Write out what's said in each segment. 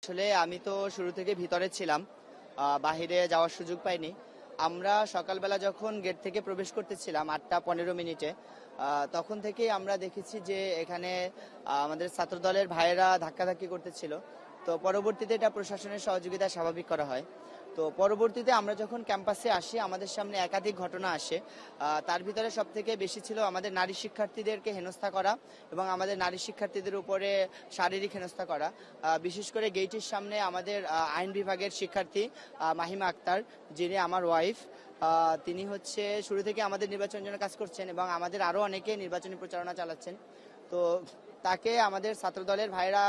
আসলে আমি তো শুরু থেকে ভিতরে ছিলাম, বাহিরে যাওয়ার সুযোগ পাইনি। আমরা সকালবেলা যখন গেট থেকে প্রবেশ করতেছিলাম 8টা 15 মিনিটে, তখন থেকেই আমরা দেখেছি যে এখানে আমাদের ছাত্রদলের ভাইয়েরা ধাক্কাধাক্কি করতেছিল। তো পরবর্তীতে এটা প্রশাসনের সহযোগিতা স্বাভাবিক করা হয়। তো পরবর্তীতে আমরা যখন ক্যাম্পাসে আসি আমাদের সামনে একাধিক ঘটনা আসে। তার ভিতরে সব থেকে বেশি ছিল আমাদের নারী শিক্ষার্থীদেরকে হেনস্থা করা এবং আমাদের নারী শিক্ষার্থীদের উপরে শারীরিক হেনস্থা করা। বিশেষ করে গেইটের সামনে আমাদের আইন বিভাগের শিক্ষার্থী মাহিমা আক্তার, যিনি আমার ওয়াইফ, তিনি হচ্ছে শুরু থেকে আমাদের নির্বাচনের জন্য কাজ করছেন এবং আমাদের আরো অনেকে নির্বাচনী প্রচারণা চালাচ্ছেন। তো তাকে আমাদের ছাত্রদলের ভাইরা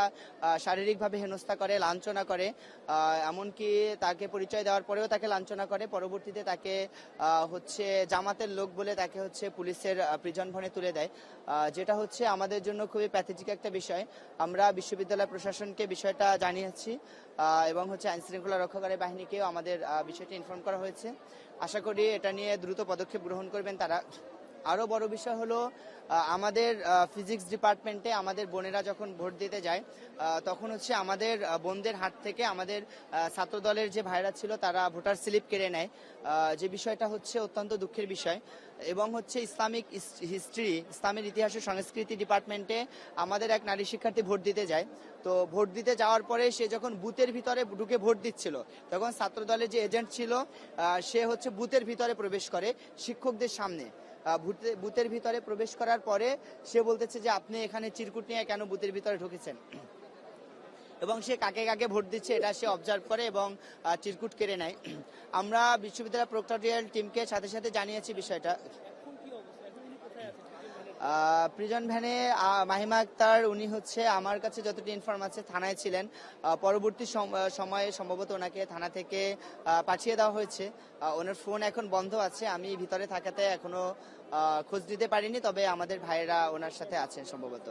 শারীরিকভাবে হেনস্থা করে, লাঞ্ছনা করে। এমনকি তাকে পরিচয় দেওয়ার পরেও তাকে লাঞ্ছনা করে। পরবর্তীতে তাকে হচ্ছে জামাতের লোক বলে তাকে হচ্ছে পুলিশের প্রিজন ভ্যানে তুলে দেয়, যেটা হচ্ছে আমাদের জন্য খুবই প্যাথেটিক একটা বিষয়। আমরা বিশ্ববিদ্যালয় প্রশাসনকে বিষয়টা জানিয়েছি এবং হচ্ছে আইন শৃঙ্খলা রক্ষাকারী বাহিনীকেও আমাদের বিষয়টি ইনফর্ম করা হয়েছে। আশা করি এটা নিয়ে দ্রুত পদক্ষেপ গ্রহণ করবেন তারা। আরো বড় বিষয় হলো আমাদের ফিজিক্স ডিপার্টমেন্টে আমাদের বোনেরা যখন ভোট দিতে যায়, তখন হচ্ছে আমাদের বোনদের হাত থেকে আমাদের ছাত্রদলের যে ভাইরা ছিল তারা ভোটার স্লিপ কেড়ে নেয়, যে বিষয়টা হচ্ছে অত্যন্ত দুঃখের বিষয়। এবং হচ্ছে ইসলামিক হিস্ট্রি, ইসলামের ইতিহাস ও সংস্কৃতি ডিপার্টমেন্টে আমাদের এক নারী শিক্ষার্থী ভোট দিতে যায়। তো ভোট দিতে যাওয়ার পরে সে যখন বুথের ভিতরে ঢুকে ভোট দিচ্ছিল, তখন ছাত্রদলের যে এজেন্ট ছিল সে হচ্ছে বুথের ভিতরে প্রবেশ করে শিক্ষকদের সামনে। বুথের ভিতরে প্রবেশ করার পরে সে বলতেছে যে আপনি এখানে চিরকুট নিয়ে কেন বুথের ভিতরে ঢুকেছেন, এবং সে কাকে কাকে ভোট দিচ্ছে এটা সে অবজার্ভ করে এবং চিরকুট কেড়ে নেয়। আমরা বিশ্ববিদ্যালয় প্রক্টরিয়াল টিমকে সাথে সাথে জানিয়েছি বিষয়টা। প্রিজন ভ্যানে মাহিমা আক্তার, উনি হচ্ছে আমার কাছে যতটি ইনফর্ম আছে থানায় ছিলেন। পরবর্তী সময়ে সম্ভবত ওনাকে থানা থেকে পাঠিয়ে দেওয়া হয়েছে। ওনার ফোন এখন বন্ধ আছে, আমি ভিতরে থাকাতে এখনো খোঁজ নিতে পারিনি, তবে আমাদের ভাইয়েরা ওনার সাথে আছেন সম্ভবত।